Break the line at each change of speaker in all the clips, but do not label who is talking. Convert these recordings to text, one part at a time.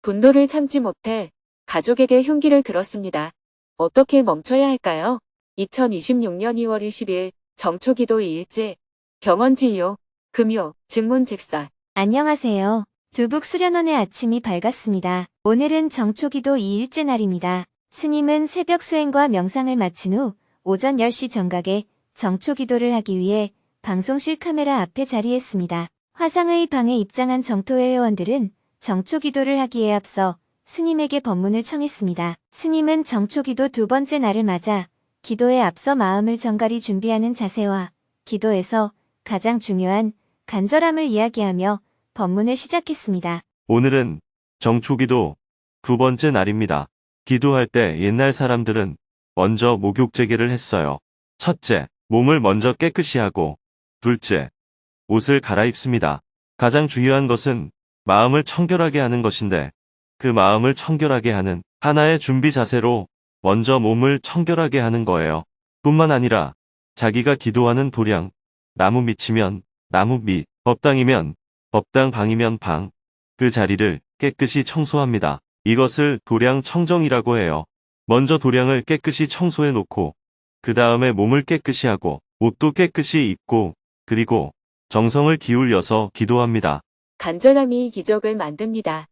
분노를 참지 못해 가족에게 흉기를 들었습니다. 어떻게 멈춰야 할까요? 2026년 2월 20일 정초기도 2일째 병원 진료, 금요, 증문즉설.
안녕하세요. 두북 수련원의 아침이 밝았습니다. 오늘은 정초기도 2일째 날입니다. 스님은 새벽 수행과 명상을 마친 후 오전 10시 정각에 정초기도를 하기 위해 방송실 카메라 앞에 자리했습니다. 화상의 방에 입장한 정토회 회원들은 정초기도를 하기에 앞서 스님에게 법문을 청했습니다. 스님은 정초기도 두 번째 날을 맞아 기도에 앞서 마음을 정갈히 준비하는 자세와 기도에서 가장 중요한 간절함을 이야기하며 법문을 시작했습니다.
오늘은 정초기도 두 번째 날입니다. 기도할 때 옛날 사람들은 먼저 목욕제계를 했어요. 첫째, 몸을 먼저 깨끗이 하고 둘째, 옷을 갈아입습니다. 가장 중요한 것은 마음을 청결하게 하는 것인데 그 마음을 청결하게 하는 하나의 준비 자세로 먼저 몸을 청결하게 하는 거예요. 뿐만 아니라 자기가 기도하는 도량, 나무 밑이면 나무 밑, 법당이면 법당, 방이면 방, 그 자리를 깨끗이 청소합니다. 이것을 도량 청정이라고 해요. 먼저 도량을 깨끗이 청소해 놓고 그 다음에 몸을 깨끗이 하고 옷도 깨끗이 입고 그리고 정성을 기울여서 기도합니다.
간절함이 기적을 만듭니다.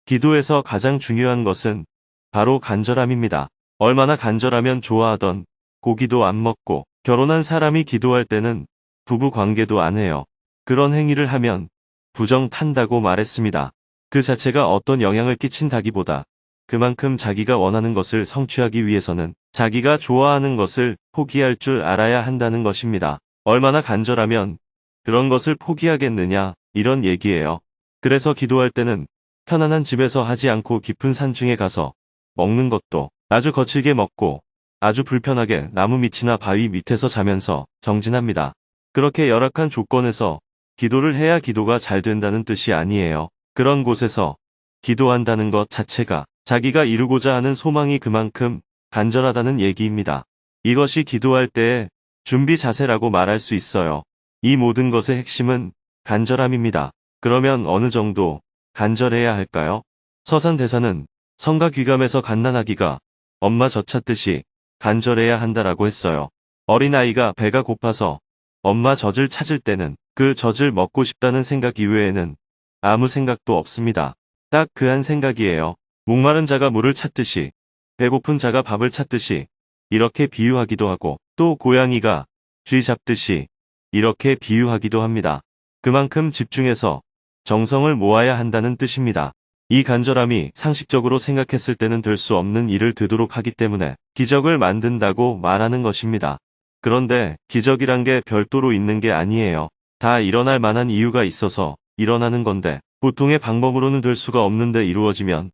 기도에서 가장 중요한 것은 바로 간절함입니다. 얼마나 간절하면 좋아하던 고기도 안 먹고 결혼한 사람이 기도할 때는 부부 관계도 안 해요. 그런 행위를 하면 부정 탄다고 말했습니다. 그 자체가 어떤 영향을 끼친다기보다 그만큼 자기가 원하는 것을 성취하기 위해서는 자기가 좋아하는 것을 포기할 줄 알아야 한다는 것입니다. 얼마나 간절하면 그런 것을 포기하겠느냐, 이런 얘기예요. 그래서 기도할 때는 편안한 집에서 하지 않고 깊은 산중에 가서 먹는 것도 아주 거칠게 먹고 아주 불편하게 나무 밑이나 바위 밑에서 자면서 정진합니다. 그렇게 열악한 조건에서 기도를 해야 기도가 잘 된다는 뜻이 아니에요. 그런 곳에서 기도한다는 것 자체가 자기가 이루고자 하는 소망이 그만큼 간절하다는 얘기입니다. 이것이 기도할 때의 준비 자세라고 말할 수 있어요. 이 모든 것의 핵심은 간절함입니다. 그러면 어느 정도 간절해야 할까요? 서산대사는 성가 귀감에서 갓난아기가 엄마 젖 찾듯이 간절해야 한다라고 했어요. 어린아이가 배가 고파서 엄마 젖을 찾을 때는 그 젖을 먹고 싶다는 생각 이외에는 아무 생각도 없습니다. 딱 그 한 생각이에요. 목마른 자가 물을 찾듯이 배고픈 자가 밥을 찾듯이 이렇게 비유하기도 하고 또 고양이가 쥐 잡듯이 이렇게 비유하기도 합니다. 그만큼 집중해서 정성을 모아야 한다는 뜻입니다. 이 간절함이 상식적으로 생각했을 때는 될 수 없는 일을 되도록 하기 때문에 기적을 만든다고 말하는 것입니다. 그런데 기적이란 게 별도로 있는 게 아니에요. 다 일어날 만한 이유가 있어서 일어나는 건데 보통의 방법으로는 될 수가 없는데 이루어지면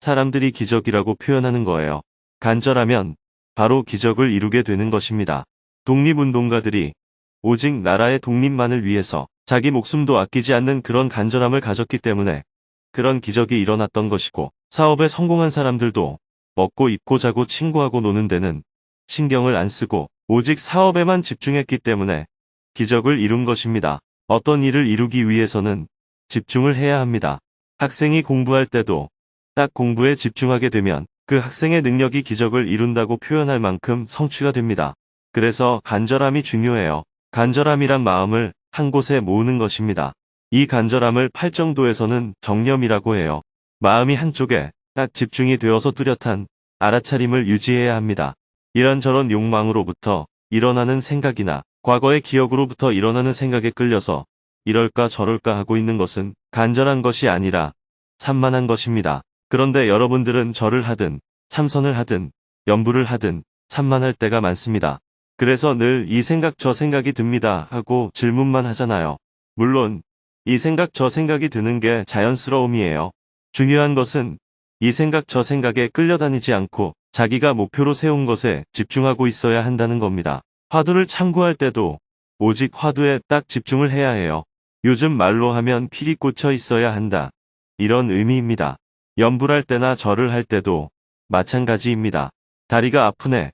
사람들이 기적이라고 표현하는 거예요. 간절하면 바로 기적을 이루게 되는 것입니다. 독립운동가들이 오직 나라의 독립만을 위해서 자기 목숨도 아끼지 않는 그런 간절함을 가졌기 때문에 그런 기적이 일어났던 것이고 사업에 성공한 사람들도 먹고 입고 자고 친구하고 노는 데는 신경을 안 쓰고 오직 사업에만 집중했기 때문에 기적을 이룬 것입니다. 어떤 일을 이루기 위해서는 집중을 해야 합니다. 학생이 공부할 때도 딱 공부에 집중하게 되면 그 학생의 능력이 기적을 이룬다고 표현할 만큼 성취가 됩니다. 그래서 간절함이 중요해요. 간절함이란 마음을 한 곳에 모으는 것입니다. 이 간절함을 팔정도에서는 정념이라고 해요. 마음이 한쪽에 딱 집중이 되어서 뚜렷한 알아차림을 유지해야 합니다. 이런저런 욕망으로부터 일어나는 생각이나 과거의 기억으로부터 일어나는 생각에 끌려서 이럴까 저럴까 하고 있는 것은 간절한 것이 아니라 산만한 것입니다. 그런데 여러분들은 절을 하든 참선을 하든 염불을 하든 산만할 때가 많습니다. 그래서 늘 이 생각 저 생각이 듭니다 하고 질문만 하잖아요. 물론 이 생각 저 생각이 드는 게 자연스러움이에요. 중요한 것은 이 생각 저 생각에 끌려다니지 않고 자기가 목표로 세운 것에 집중하고 있어야 한다는 겁니다. 화두를 참고할 때도 오직 화두에 딱 집중을 해야 해요. 요즘 말로 하면 필이 꽂혀 있어야 한다. 이런 의미입니다. 염불할 때나 절을 할 때도 마찬가지입니다. 다리가 아프네.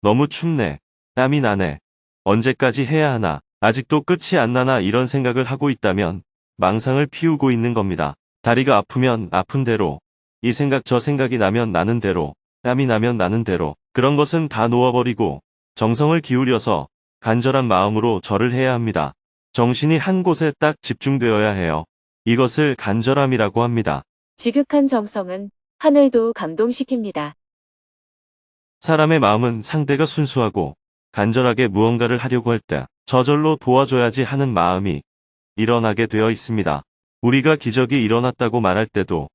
너무 춥네. 땀이 나네. 언제까지 해야 하나. 아직도 끝이 안 나나 이런 생각을 하고 있다면 망상을 피우고 있는 겁니다. 다리가 아프면 아픈 대로, 이 생각 저 생각이 나면 나는 대로, 땀이 나면 나는 대로, 그런 것은 다 놓아버리고 정성을 기울여서 간절한 마음으로 절을 해야 합니다. 정신이 한 곳에 딱 집중되어야 해요. 이것을 간절함이라고 합니다.
지극한 정성은 하늘도 감동시킵니다.
사람의 마음은 상대가 순수하고 간절하게 무언가를 하려고 할 때 저절로 도와줘야지 하는 마음이 일어나게 되어 있습니다. 우리가 기적이 일어났다고 말할 때도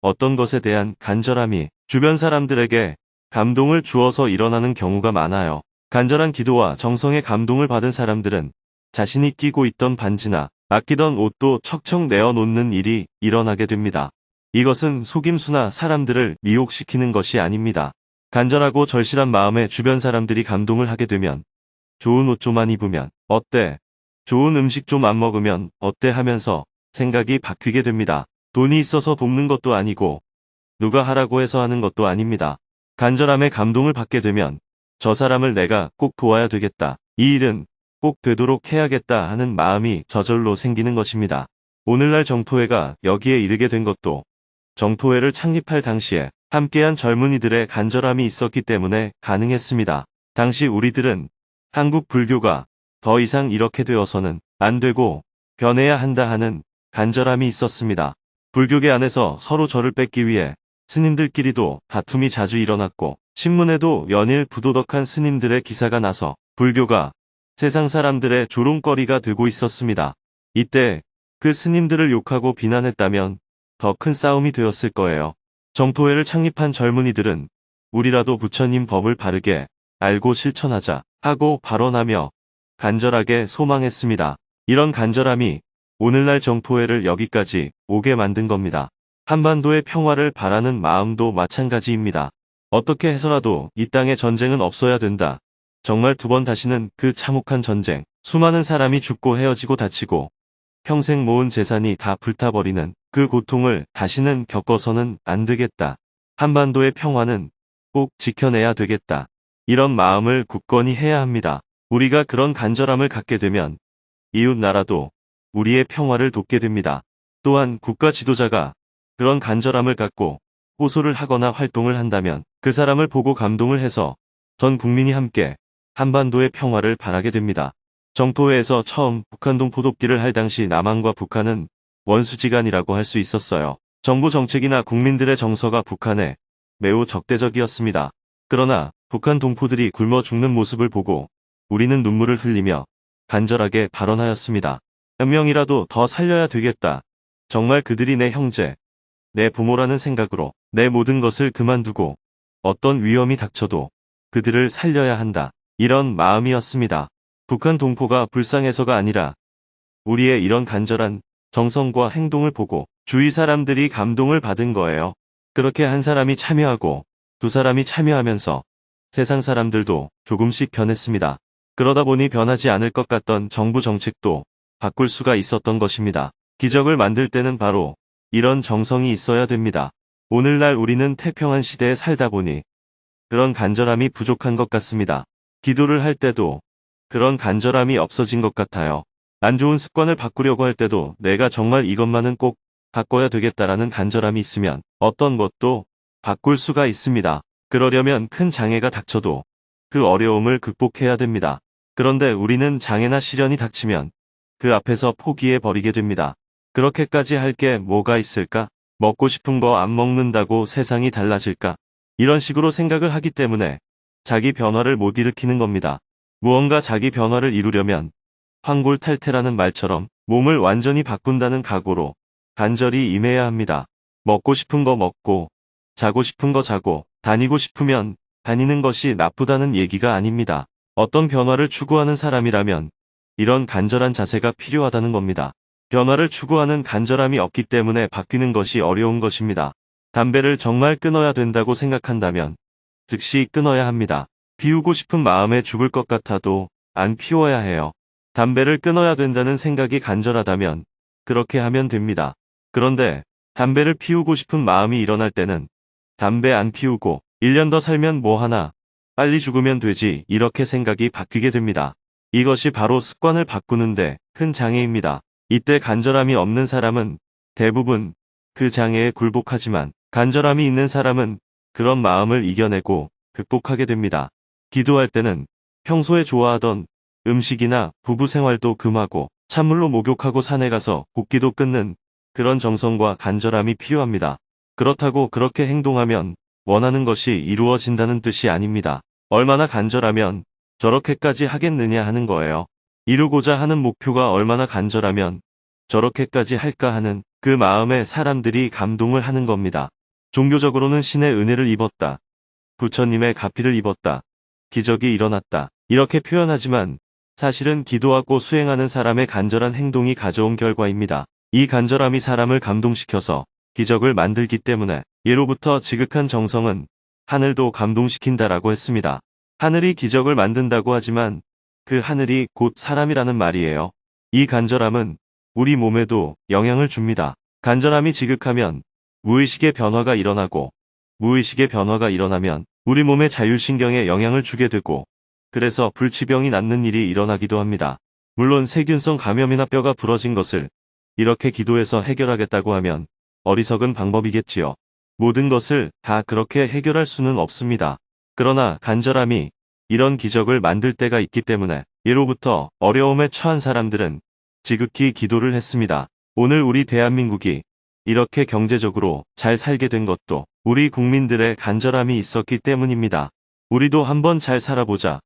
어떤 것에 대한 간절함이 주변 사람들에게 감동을 주어서 일어나는 경우가 많아요. 간절한 기도와 정성의 감동을 받은 사람들은 자신이 끼고 있던 반지나 아끼던 옷도 척척 내어놓는 일이 일어나게 됩니다. 이것은 속임수나 사람들을 미혹시키는 것이 아닙니다. 간절하고 절실한 마음에 주변 사람들이 감동을 하게 되면 좋은 옷 좀만 입으면 어때? 좋은 음식 좀 안 먹으면 어때? 하면서 생각이 바뀌게 됩니다. 돈이 있어서 돕는 것도 아니고 누가 하라고 해서 하는 것도 아닙니다. 간절함에 감동을 받게 되면 저 사람을 내가 꼭 도와야 되겠다. 이 일은 꼭 되도록 해야겠다 하는 마음이 저절로 생기는 것입니다. 오늘날 정토회가 여기에 이르게 된 것도 정토회를 창립할 당시에 함께한 젊은이들의 간절함이 있었기 때문에 가능했습니다. 당시 우리들은 한국 불교가 더 이상 이렇게 되어서는 안 되고 변해야 한다 하는 간절함이 있었습니다. 불교계 안에서 서로 절을 뺏기 위해 스님들끼리도 다툼이 자주 일어났고 신문에도 연일 부도덕한 스님들의 기사가 나서 불교가 세상 사람들의 조롱거리가 되고 있었습니다. 이때 그 스님들을 욕하고 비난했다면 더 큰 싸움이 되었을 거예요. 정토회를 창립한 젊은이들은 우리라도 부처님 법을 바르게 알고 실천하자 하고 발언하며 간절하게 소망했습니다. 이런 간절함이 오늘날 정토회를 여기까지 오게 만든 겁니다. 한반도의 평화를 바라는 마음도 마찬가지입니다. 어떻게 해서라도 이 땅에 전쟁은 없어야 된다. 정말 두 번 다시는 그 참혹한 전쟁, 수많은 사람이 죽고 헤어지고 다치고 평생 모은 재산이 다 불타버리는 그 고통을 다시는 겪어서는 안 되겠다. 한반도의 평화는 꼭 지켜내야 되겠다. 이런 마음을 굳건히 해야 합니다. 우리가 그런 간절함을 갖게 되면 이웃 나라도 우리의 평화를 돕게 됩니다. 또한 국가 지도자가 그런 간절함을 갖고 호소를 하거나 활동을 한다면 그 사람을 보고 감동을 해서 전 국민이 함께 한반도의 평화를 바라게 됩니다. 정토회에서 처음 북한동 포독기를 할 당시 남한과 북한은 원수지간이라고 할 수 있었어요. 정부 정책이나 국민들의 정서가 북한에 매우 적대적이었습니다. 그러나 북한 동포들이 굶어 죽는 모습을 보고 우리는 눈물을 흘리며 간절하게 발언하였습니다. 한 명이라도 더 살려야 되겠다. 정말 그들이 내 형제, 내 부모라는 생각으로 내 모든 것을 그만두고 어떤 위험이 닥쳐도 그들을 살려야 한다. 이런 마음이었습니다. 북한 동포가 불쌍해서가 아니라 우리의 이런 간절한 정성과 행동을 보고 주위 사람들이 감동을 받은 거예요. 그렇게 한 사람이 참여하고 두 사람이 참여하면서 세상 사람들도 조금씩 변했습니다. 그러다 보니 변하지 않을 것 같던 정부 정책도 바꿀 수가 있었던 것입니다. 기적을 만들 때는 바로 이런 정성이 있어야 됩니다. 오늘날 우리는 태평한 시대에 살다 보니 그런 간절함이 부족한 것 같습니다. 기도를 할 때도 그런 간절함이 없어진 것 같아요. 안 좋은 습관을 바꾸려고 할 때도 내가 정말 이것만은 꼭 바꿔야 되겠다라는 간절함이 있으면 어떤 것도 바꿀 수가 있습니다. 그러려면 큰 장애가 닥쳐도 그 어려움을 극복해야 됩니다. 그런데 우리는 장애나 시련이 닥치면 그 앞에서 포기해 버리게 됩니다. 그렇게까지 할 게 뭐가 있을까? 먹고 싶은 거 안 먹는다고 세상이 달라질까? 이런 식으로 생각을 하기 때문에 자기 변화를 못 일으키는 겁니다. 무언가 자기 변화를 이루려면 환골탈태라는 말처럼 몸을 완전히 바꾼다는 각오로 간절히 임해야 합니다. 먹고 싶은 거 먹고, 자고 싶은 거 자고, 다니고 싶으면 다니는 것이 나쁘다는 얘기가 아닙니다. 어떤 변화를 추구하는 사람이라면 이런 간절한 자세가 필요하다는 겁니다. 변화를 추구하는 간절함이 없기 때문에 바뀌는 것이 어려운 것입니다. 담배를 정말 끊어야 된다고 생각한다면 즉시 끊어야 합니다. 피우고 싶은 마음에 죽을 것 같아도 안 피워야 해요. 담배를 끊어야 된다는 생각이 간절하다면 그렇게 하면 됩니다. 그런데 담배를 피우고 싶은 마음이 일어날 때는 담배 안 피우고 1년 더 살면 뭐 하나, 빨리 죽으면 되지 이렇게 생각이 바뀌게 됩니다. 이것이 바로 습관을 바꾸는데 큰 장애입니다. 이때 간절함이 없는 사람은 대부분 그 장애에 굴복하지만 간절함이 있는 사람은 그런 마음을 이겨내고 극복하게 됩니다. 기도할 때는 평소에 좋아하던 음식이나 부부 생활도 금하고 찬물로 목욕하고 산에 가서 곱기도 끊는 그런 정성과 간절함이 필요합니다. 그렇다고 그렇게 행동하면 원하는 것이 이루어진다는 뜻이 아닙니다. 얼마나 간절하면 저렇게까지 하겠느냐 하는 거예요. 이루고자 하는 목표가 얼마나 간절하면 저렇게까지 할까 하는 그 마음에 사람들이 감동을 하는 겁니다. 종교적으로는 신의 은혜를 입었다. 부처님의 가피를 입었다. 기적이 일어났다. 이렇게 표현하지만 사실은 기도하고 수행하는 사람의 간절한 행동이 가져온 결과입니다. 이 간절함이 사람을 감동시켜서 기적을 만들기 때문에 예로부터 지극한 정성은 하늘도 감동시킨다라고 했습니다. 하늘이 기적을 만든다고 하지만 그 하늘이 곧 사람이라는 말이에요. 이 간절함은 우리 몸에도 영향을 줍니다. 간절함이 지극하면 무의식의 변화가 일어나고 무의식의 변화가 일어나면 우리 몸의 자율신경에 영향을 주게 되고 그래서 불치병이 낫는 일이 일어나기도 합니다. 물론 세균성 감염이나 뼈가 부러진 것을 이렇게 기도해서 해결하겠다고 하면 어리석은 방법이겠지요. 모든 것을 다 그렇게 해결할 수는 없습니다. 그러나 간절함이 이런 기적을 만들 때가 있기 때문에 예로부터 어려움에 처한 사람들은 지극히 기도를 했습니다. 오늘 우리 대한민국이 이렇게 경제적으로 잘 살게 된 것도 우리 국민들의 간절함이 있었기 때문입니다. 우리도 한번 잘 살아보자.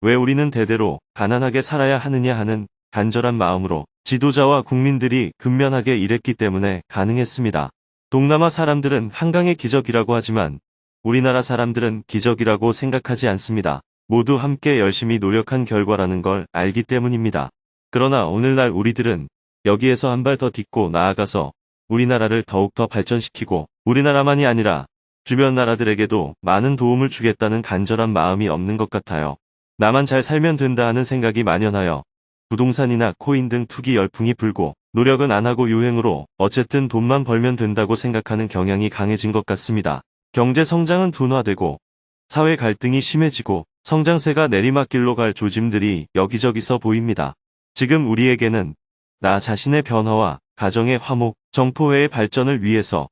왜 우리는 대대로 가난하게 살아야 하느냐 하는 간절한 마음으로 지도자와 국민들이 근면하게 일했기 때문에 가능했습니다. 동남아 사람들은 한강의 기적이라고 하지만 우리나라 사람들은 기적이라고 생각하지 않습니다. 모두 함께 열심히 노력한 결과라는 걸 알기 때문입니다. 그러나 오늘날 우리들은 여기에서 한 발 더 딛고 나아가서 우리나라를 더욱더 발전시키고 우리나라만이 아니라 주변 나라들에게도 많은 도움을 주겠다는 간절한 마음이 없는 것 같아요. 나만 잘 살면 된다 하는 생각이 만연하여 부동산이나 코인 등 투기 열풍이 불고 노력은 안 하고 유행으로 어쨌든 돈만 벌면 된다고 생각하는 경향이 강해진 것 같습니다. 경제 성장은 둔화되고 사회 갈등이 심해지고 성장세가 내리막길로 갈 조짐들이 여기저기서 보입니다. 지금 우리에게는 나 자신의 변화와 가정의 화목, 정포회의 발전을 위해서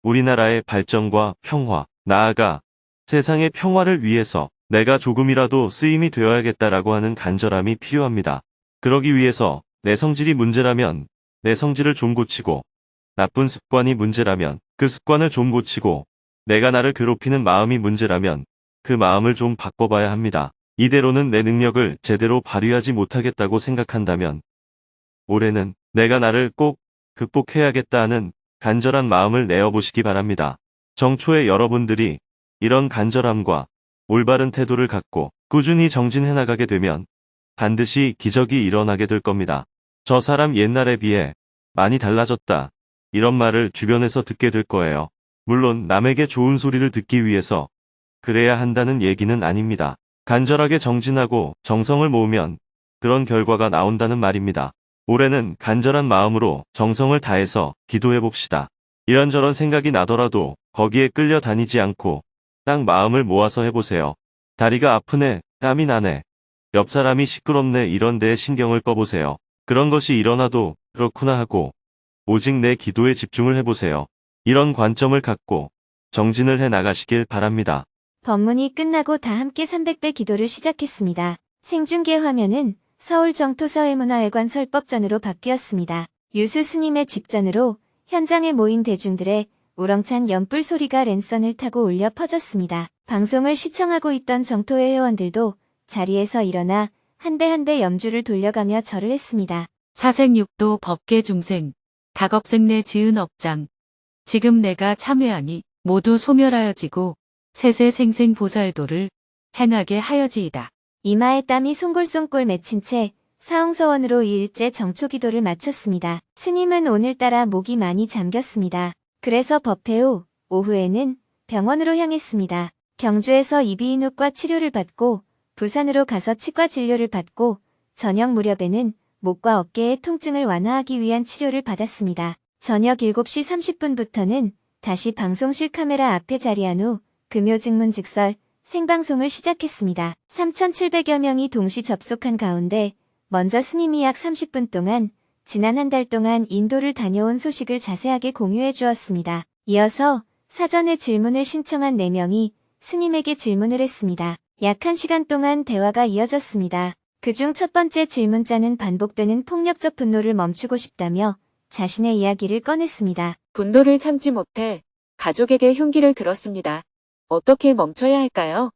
우리나라의 발전과 평화, 나아가 세상의 평화를 위해서 내가 조금이라도 쓰임이 되어야겠다라고 하는 간절함이 필요합니다. 그러기 위해서 내 성질이 문제라면 내 성질을 좀 고치고 나쁜 습관이 문제라면 그 습관을 좀 고치고 내가 나를 괴롭히는 마음이 문제라면 그 마음을 좀 바꿔봐야 합니다. 이대로는 내 능력을 제대로 발휘하지 못하겠다고 생각한다면 올해는 내가 나를 꼭 극복해야겠다 하는 간절한 마음을 내어보시기 바랍니다. 정초에 여러분들이 이런 간절함과 올바른 태도를 갖고 꾸준히 정진해 나가게 되면 반드시 기적이 일어나게 될 겁니다. 저 사람 옛날에 비해 많이 달라졌다. 이런 말을 주변에서 듣게 될 거예요. 물론 남에게 좋은 소리를 듣기 위해서 그래야 한다는 얘기는 아닙니다. 간절하게 정진하고 정성을 모으면 그런 결과가 나온다는 말입니다. 올해는 간절한 마음으로 정성을 다해서 기도해 봅시다. 이런저런 생각이 나더라도 거기에 끌려다니지 않고 딱 마음을 모아서 해보세요. 다리가 아프네, 땀이 나네, 옆 사람이 시끄럽네 이런 데에 신경을 꺼보세요. 그런 것이 일어나도 그렇구나 하고 오직 내 기도에 집중을 해보세요. 이런 관점을 갖고 정진을 해 나가시길 바랍니다.
법문이 끝나고 다 함께 300배 기도를 시작했습니다. 생중계 화면은 서울 정토사회문화회관 설법전으로 바뀌었습니다. 유수 스님의 집전으로 현장에 모인 대중들의 우렁찬 연불 소리가 랜선을 타고 울려 퍼졌습니다. 방송을 시청하고 있던 정토회 회원들도 자리에서 일어나 한 배 한 배 염주를 돌려가며 절을 했습니다.
사생육도 법계 중생, 다겁생내 지은 업장. 지금 내가 참회하니 모두 소멸하여지고 세세생생 보살도를 행하게 하여지이다.
이마에 땀이 송골송골 맺힌 채 사홍서원으로 2일째 정초기도를 마쳤습니다. 스님은 오늘따라 목이 많이 잠겼습니다. 그래서 법회 후 오후에는 병원으로 향했습니다. 경주에서 이비인후과 치료를 받고 부산으로 가서 치과 진료를 받고 저녁 무렵에는 목과 어깨의 통증을 완화하기 위한 치료를 받았습니다. 저녁 7시 30분부터는 다시 방송실 카메라 앞에 자리한 후 금요직문직설 생방송을 시작했습니다. 3,700여 명이 동시 접속한 가운데 먼저 스님이 약 30분 동안 지난 한 달 동안 인도를 다녀온 소식을 자세하게 공유해 주었습니다. 이어서 사전에 질문을 신청한 4명이 스님에게 질문을 했습니다. 약 1시간 동안 대화가 이어졌습니다. 그중 첫 번째 질문자는 반복되는 폭력적 분노를 멈추고 싶다며 자신의 이야기를 꺼냈습니다.
분노를 참지 못해 가족에게 흉기를 들었습니다. 어떻게 멈춰야 할까요?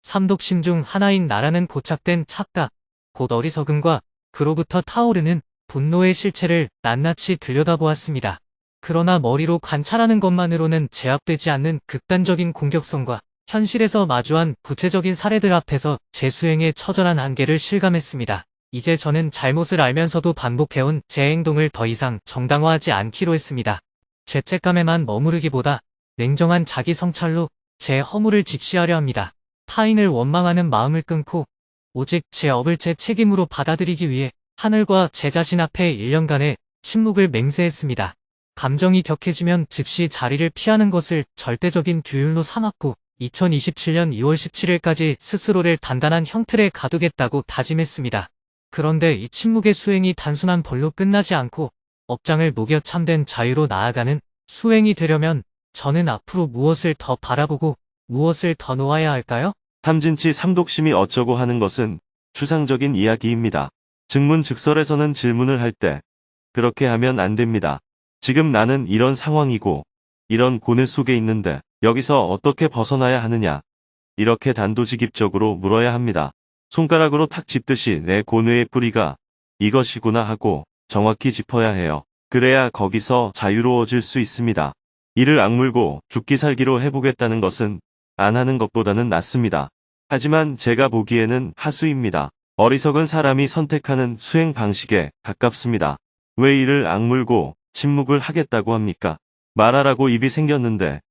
삼독심 중 하나인 나라는 고착된 착각, 곧 어리석음과 그로부터 타오르는 분노의 실체를 낱낱이 들여다보았습니다. 그러나 머리로 관찰하는 것만으로는 제압되지 않는 극단적인 공격성과 현실에서 마주한 구체적인 사례들 앞에서 제 수행의 처절한 한계를 실감했습니다. 이제 저는 잘못을 알면서도 반복해온 제 행동을 더 이상 정당화하지 않기로 했습니다. 죄책감에만 머무르기보다 냉정한 자기 성찰로 제 허물을 직시하려 합니다. 타인을 원망하는 마음을 끊고 오직 제 업을 제 책임으로 받아들이기 위해 하늘과 제 자신 앞에 1년간의 침묵을 맹세했습니다. 감정이 격해지면 즉시 자리를 피하는 것을 절대적인 규율로 삼았고 2027년 2월 17일까지 스스로를 단단한 형틀에 가두겠다고 다짐했습니다. 그런데 이 침묵의 수행이 단순한 벌로 끝나지 않고 업장을 녹여 참된 자유로 나아가는 수행이 되려면 저는 앞으로 무엇을 더 바라보고 무엇을 더 놓아야 할까요?
탐진치 삼독심이 어쩌고 하는 것은 추상적인 이야기입니다. 증문즉설에서는 질문을 할 때 그렇게 하면 안 됩니다. 지금 나는 이런 상황이고 이런 고뇌 속에 있는데 여기서 어떻게 벗어나야 하느냐. 이렇게 단도직입적으로 물어야 합니다. 손가락으로 탁 짚듯이 내 고뇌의 뿌리가 이것이구나 하고 정확히 짚어야 해요. 그래야 거기서 자유로워질 수 있습니다. 이를 악물고 죽기 살기로 해보겠다는 것은 안 하는 것보다는 낫습니다. 하지만 제가 보기에는 하수입니다. 어리석은 사람이 선택하는 수행 방식에 가깝습니다. 왜 이를 악물고 침묵을 하겠다고 합니까? 말하라고 입이 생겼는데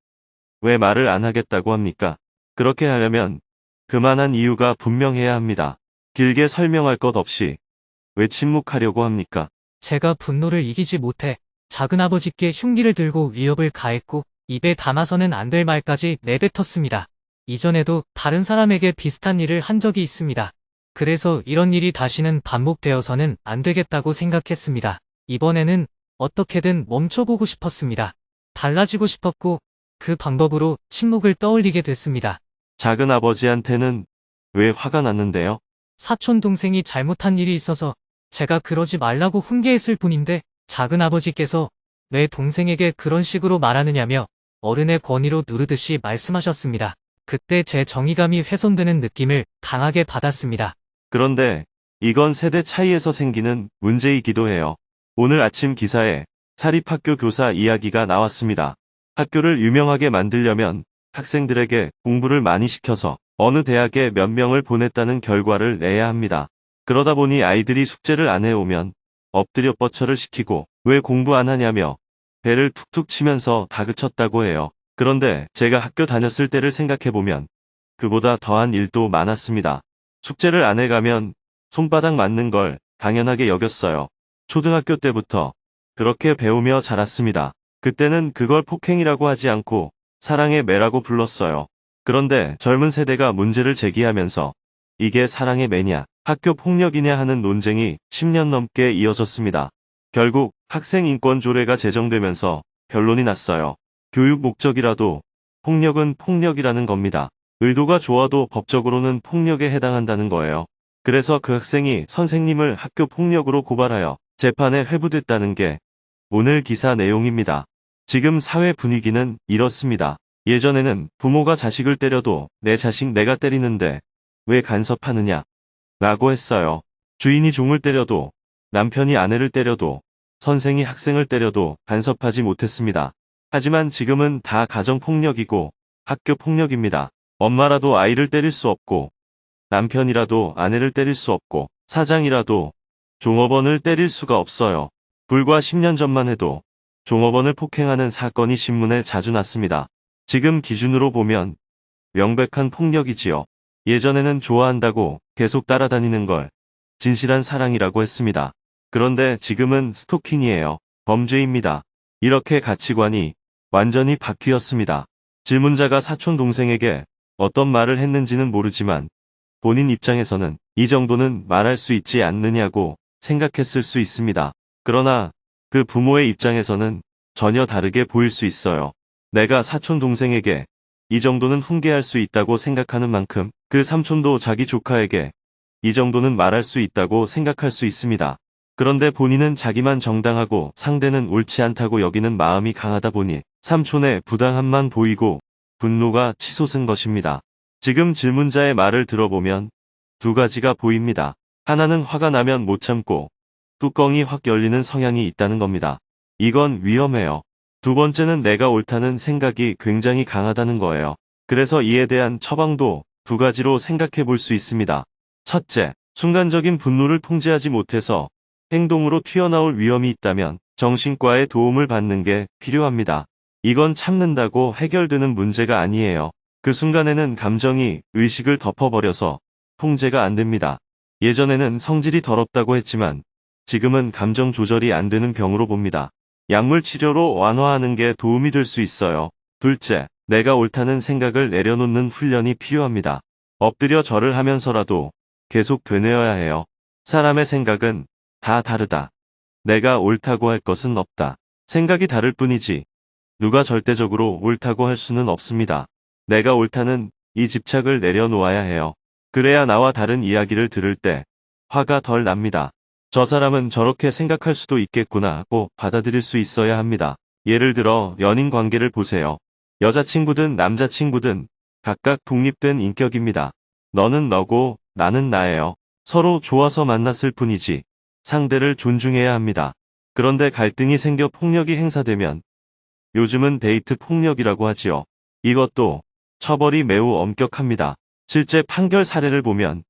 왜 말을 안 하겠다고 합니까? 그렇게 하려면 그만한 이유가 분명해야 합니다. 길게 설명할 것 없이 왜 침묵하려고 합니까?
제가 분노를 이기지 못해 작은아버지께 흉기를 들고 위협을 가했고 입에 담아서는 안 될 말까지 내뱉었습니다. 이전에도 다른 사람에게 비슷한 일을 한 적이 있습니다. 그래서 이런 일이 다시는 반복되어서는 안 되겠다고 생각했습니다. 이번에는 어떻게든 멈춰보고 싶었습니다. 달라지고 싶었고 그 방법으로 침묵을 떠올리게 됐습니다.
작은 아버지한테는 왜 화가 났는데요?
사촌 동생이 잘못한 일이 있어서 제가 그러지 말라고 훈계했을 뿐인데 작은 아버지께서 왜 동생에게 그런 식으로 말하느냐며 어른의 권위로 누르듯이 말씀하셨습니다. 그때 제 정의감이 훼손되는 느낌을 강하게 받았습니다.
그런데 이건 세대 차이에서 생기는 문제이기도 해요. 오늘 아침 기사에 사립학교 교사 이야기가 나왔습니다. 학교를 유명하게 만들려면 학생들에게 공부를 많이 시켜서 어느 대학에 몇 명을 보냈다는 결과를 내야 합니다. 그러다 보니 아이들이 숙제를 안 해오면 엎드려 뻗쳐를 시키고 왜 공부 안 하냐며 배를 툭툭 치면서 다그쳤다고 해요. 그런데 제가 학교 다녔을 때를 생각해보면 그보다 더한 일도 많았습니다. 숙제를 안 해가면 손바닥 맞는 걸 당연하게 여겼어요. 초등학교 때부터 그렇게 배우며 자랐습니다. 그때는 그걸 폭행이라고 하지 않고 사랑의 매라고 불렀어요. 그런데 젊은 세대가 문제를 제기하면서 이게 사랑의 매냐, 학교 폭력이냐 하는 논쟁이 10년 넘게 이어졌습니다. 결국 학생 인권 조례가 제정되면서 결론이 났어요. 교육 목적이라도 폭력은 폭력이라는 겁니다. 의도가 좋아도 법적으로는 폭력에 해당한다는 거예요. 그래서 그 학생이 선생님을 학교 폭력으로 고발하여 재판에 회부됐다는 게 오늘 기사 내용입니다. 지금 사회 분위기는 이렇습니다. 예전에는 부모가 자식을 때려도 내 자식 내가 때리는데 왜 간섭하느냐 라고 했어요. 주인이 종을 때려도 남편이 아내를 때려도 선생이 학생을 때려도 간섭하지 못했습니다. 하지만 지금은 다 가정폭력이고 학교 폭력입니다. 엄마라도 아이를 때릴 수 없고 남편이라도 아내를 때릴 수 없고 사장이라도 종업원을 때릴 수가 없어요. 불과 10년 전만 해도 종업원을 폭행하는 사건이 신문에 자주 났습니다. 지금 기준으로 보면 명백한 폭력이지요. 예전에는 좋아한다고 계속 따라다니는 걸 진실한 사랑이라고 했습니다. 그런데 지금은 스토킹이에요. 범죄입니다. 이렇게 가치관이 완전히 바뀌었습니다. 질문자가 사촌 동생에게 어떤 말을 했는지는 모르지만 본인 입장에서는 이 정도는 말할 수 있지 않느냐고 생각했을 수 있습니다. 그러나 그 부모의 입장에서는 전혀 다르게 보일 수 있어요. 내가 사촌 동생에게 이 정도는 훈계할 수 있다고 생각하는 만큼 그 삼촌도 자기 조카에게 이 정도는 말할 수 있다고 생각할 수 있습니다. 그런데 본인은 자기만 정당하고 상대는 옳지 않다고 여기는 마음이 강하다 보니 삼촌의 부당함만 보이고 분노가 치솟은 것입니다. 지금 질문자의 말을 들어보면 두 가지가 보입니다. 하나는 화가 나면 못 참고 뚜껑이 확 열리는 성향이 있다는 겁니다. 이건 위험해요. 두 번째는 내가 옳다는 생각이 굉장히 강하다는 거예요. 그래서 이에 대한 처방도 두 가지로 생각해 볼 수 있습니다. 첫째, 순간적인 분노를 통제하지 못해서 행동으로 튀어나올 위험이 있다면 정신과의 도움을 받는 게 필요합니다. 이건 참는다고 해결되는 문제가 아니에요. 그 순간에는 감정이 의식을 덮어버려서 통제가 안 됩니다. 예전에는 성질이 더럽다고 했지만 지금은 감정 조절이 안 되는 병으로 봅니다. 약물 치료로 완화하는 게 도움이 될 수 있어요. 둘째, 내가 옳다는 생각을 내려놓는 훈련이 필요합니다. 엎드려 절을 하면서라도 계속 되뇌어야 해요. 사람의 생각은 다 다르다. 내가 옳다고 할 것은 없다. 생각이 다를 뿐이지 누가 절대적으로 옳다고 할 수는 없습니다. 내가 옳다는 이 집착을 내려놓아야 해요. 그래야 나와 다른 이야기를 들을 때 화가 덜 납니다. 저 사람은 저렇게 생각할 수도 있겠구나 하고 받아들일 수 있어야 합니다. 예를 들어 연인 관계를 보세요. 여자친구든 남자친구든 각각 독립된 인격입니다. 너는 너고 나는 나예요. 서로 좋아서 만났을 뿐이지 상대를 존중해야 합니다. 그런데 갈등이 생겨 폭력이 행사되면 요즘은 데이트 폭력이라고 하지요. 이것도 처벌이 매우 엄격합니다. 실제 판결 사례를 보면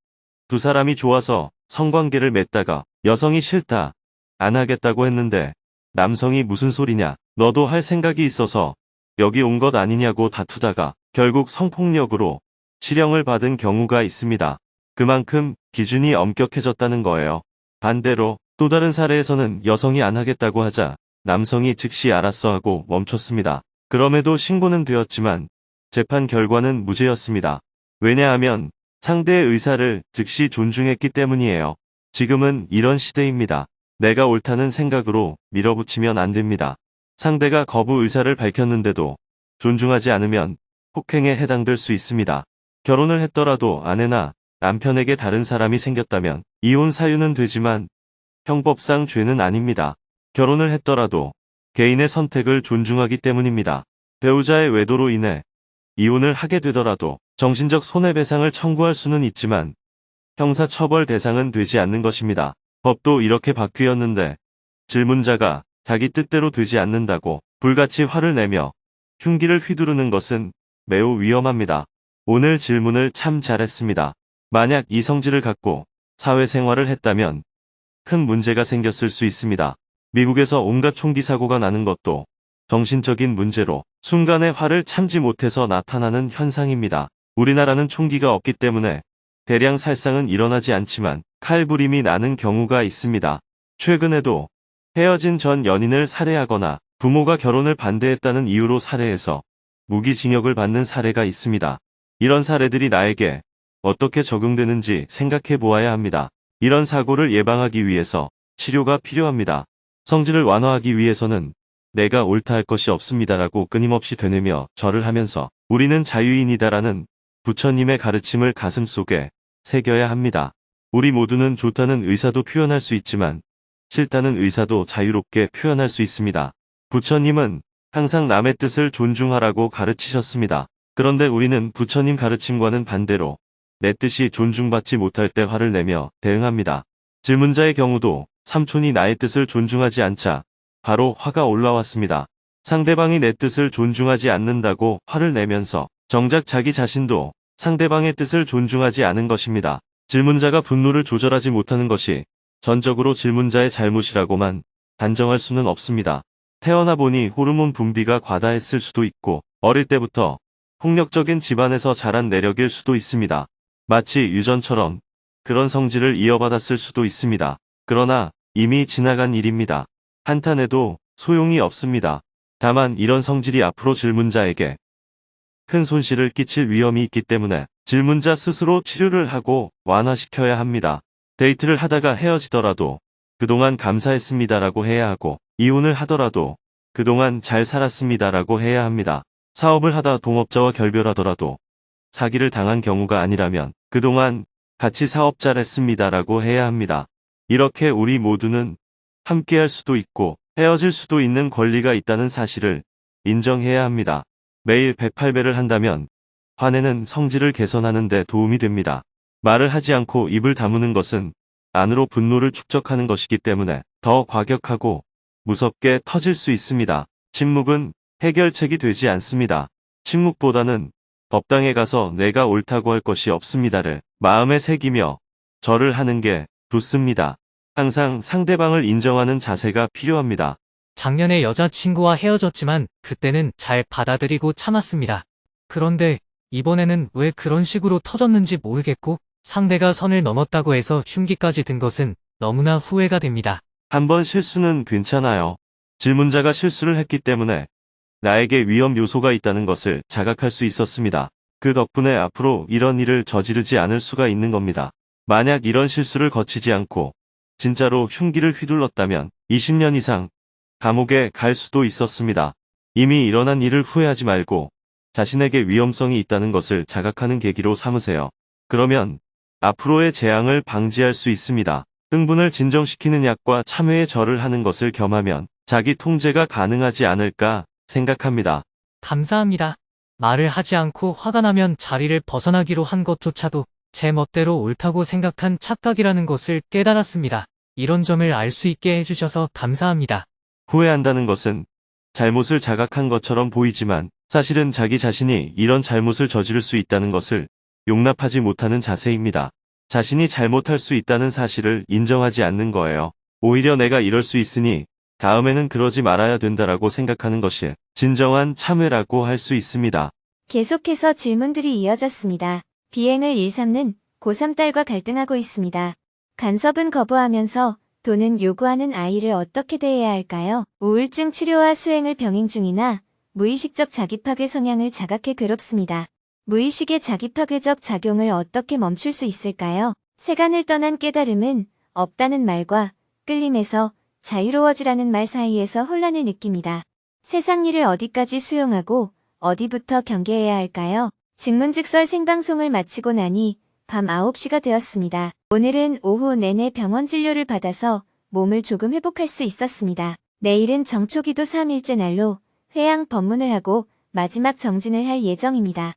두 사람이 좋아서 성관계를 맺다가 여성이 싫다, 안 하겠다고 했는데 남성이 무슨 소리냐, 너도 할 생각이 있어서 여기 온 것 아니냐고 다투다가 결국 성폭력으로 실형을 받은 경우가 있습니다. 그만큼 기준이 엄격해졌다는 거예요. 반대로 또 다른 사례에서는 여성이 안 하겠다고 하자 남성이 즉시 알았어 하고 멈췄습니다. 그럼에도 신고는 되었지만 재판 결과는 무죄였습니다. 왜냐하면 상대의 의사를 즉시 존중했기 때문이에요. 지금은 이런 시대입니다. 내가 옳다는 생각으로 밀어붙이면 안 됩니다. 상대가 거부 의사를 밝혔는데도 존중하지 않으면 폭행에 해당될 수 있습니다. 결혼을 했더라도 아내나 남편에게 다른 사람이 생겼다면 이혼 사유는 되지만 형법상 죄는 아닙니다. 결혼을 했더라도 개인의 선택을 존중하기 때문입니다. 배우자의 외도로 인해 이혼을 하게 되더라도 정신적 손해배상을 청구할 수는 있지만 형사처벌 대상은 되지 않는 것입니다. 법도 이렇게 바뀌었는데 질문자가 자기 뜻대로 되지 않는다고 불같이 화를 내며 흉기를 휘두르는 것은 매우 위험합니다. 오늘 질문을 참 잘했습니다. 만약 이 성질을 갖고 사회생활을 했다면 큰 문제가 생겼을 수 있습니다. 미국에서 온갖 총기 사고가 나는 것도 정신적인 문제로 순간의 화를 참지 못해서 나타나는 현상입니다. 우리나라는 총기가 없기 때문에 대량 살상은 일어나지 않지만 칼부림이 나는 경우가 있습니다. 최근에도 헤어진 전 연인을 살해하거나 부모가 결혼을 반대했다는 이유로 살해해서 무기징역을 받는 사례가 있습니다. 이런 사례들이 나에게 어떻게 적용되는지 생각해 보아야 합니다. 이런 사고를 예방하기 위해서 치료가 필요합니다. 성질을 완화하기 위해서는 내가 옳다 할 것이 없습니다라고 끊임없이 되뇌며 절을 하면서 우리는 자유인이다라는 부처님의 가르침을 가슴속에 새겨야 합니다. 우리 모두는 좋다는 의사도 표현할 수 있지만 싫다는 의사도 자유롭게 표현할 수 있습니다. 부처님은 항상 남의 뜻을 존중하라고 가르치셨습니다. 그런데 우리는 부처님 가르침과는 반대로 내 뜻이 존중받지 못할 때 화를 내며 대응합니다. 질문자의 경우도 삼촌이 나의 뜻을 존중하지 않자 바로 화가 올라왔습니다. 상대방이 내 뜻을 존중하지 않는다고 화를 내면서 정작 자기 자신도 상대방의 뜻을 존중하지 않은 것입니다. 질문자가 분노를 조절하지 못하는 것이 전적으로 질문자의 잘못이라고만 단정할 수는 없습니다. 태어나 보니 호르몬 분비가 과다했을 수도 있고 어릴 때부터 폭력적인 집안에서 자란 내력일 수도 있습니다. 마치 유전처럼 그런 성질을 이어받았을 수도 있습니다. 그러나 이미 지나간 일입니다. 한탄해도 소용이 없습니다. 다만 이런 성질이 앞으로 질문자에게 큰 손실을 끼칠 위험이 있기 때문에 질문자 스스로 치료를 하고 완화시켜야 합니다. 데이트를 하다가 헤어지더라도 그동안 감사했습니다라고 해야 하고, 이혼을 하더라도 그동안 잘 살았습니다라고 해야 합니다. 사업을 하다 동업자와 결별하더라도 사기를 당한 경우가 아니라면 그동안 같이 사업 잘했습니다라고 해야 합니다. 이렇게 우리 모두는 함께할 수도 있고 헤어질 수도 있는 권리가 있다는 사실을 인정해야 합니다. 매일 108배를 한다면 화내는 성질을 개선하는 데 도움이 됩니다. 말을 하지 않고 입을 다무는 것은 안으로 분노를 축적하는 것이기 때문에 더 과격하고 무섭게 터질 수 있습니다. 침묵은 해결책이 되지 않습니다. 침묵보다는 법당에 가서 내가 옳다고 할 것이 없습니다를 마음에 새기며 절을 하는 게 좋습니다. 항상 상대방을 인정하는 자세가 필요합니다.
작년에 여자친구와 헤어졌지만 그때는 잘 받아들이고 참았습니다. 그런데 이번에는 왜 그런 식으로 터졌는지 모르겠고 상대가 선을 넘었다고 해서 흉기까지 든 것은 너무나 후회가 됩니다.
한번 실수는 괜찮아요. 질문자가 실수를 했기 때문에 나에게 위험 요소가 있다는 것을 자각할 수 있었습니다. 그 덕분에 앞으로 이런 일을 저지르지 않을 수가 있는 겁니다. 만약 이런 실수를 거치지 않고 진짜로 흉기를 휘둘렀다면 20년 이상 감옥에 갈 수도 있었습니다. 이미 일어난 일을 후회하지 말고 자신에게 위험성이 있다는 것을 자각하는 계기로 삼으세요. 그러면 앞으로의 재앙을 방지할 수 있습니다. 흥분을 진정시키는 약과 참회의 절을 하는 것을 겸하면 자기 통제가 가능하지 않을까 생각합니다.
감사합니다. 말을 하지 않고 화가 나면 자리를 벗어나기로 한 것조차도 제 멋대로 옳다고 생각한 착각이라는 것을 깨달았습니다. 이런 점을 알 수 있게 해주셔서 감사합니다.
후회한다는 것은 잘못을 자각한 것처럼 보이지만 사실은 자기 자신이 이런 잘못을 저지를 수 있다는 것을 용납하지 못하는 자세입니다. 자신이 잘못할 수 있다는 사실을 인정하지 않는 거예요. 오히려 내가 이럴 수 있으니 다음에는 그러지 말아야 된다라고 생각하는 것이 진정한 참회라고 할 수 있습니다.
계속해서 질문들이 이어졌습니다. 비행을 일삼는 고3 딸과 갈등하고 있습니다. 간섭은 거부하면서 돈은 요구하는 아이를 어떻게 대해야 할까요? 우울증 치료와 수행을 병행 중이나 무의식적 자기파괴 성향을 자각해 괴롭습니다. 무의식의 자기파괴적 작용을 어떻게 멈출 수 있을까요? 세간을 떠난 깨달음은 없다는 말과 끌림에서 자유로워지라는 말 사이에서 혼란을 느낍니다. 세상 일을 어디까지 수용하고 어디부터 경계해야 할까요? 직문직설 생방송을 마치고 나니 밤 9시가 되었습니다. 오늘은 오후 내내 병원 진료를 받아서 몸을 조금 회복할 수 있었습니다. 내일은 정초기도 3일째 날로 회양 법문을 하고 마지막 정진을 할 예정입니다.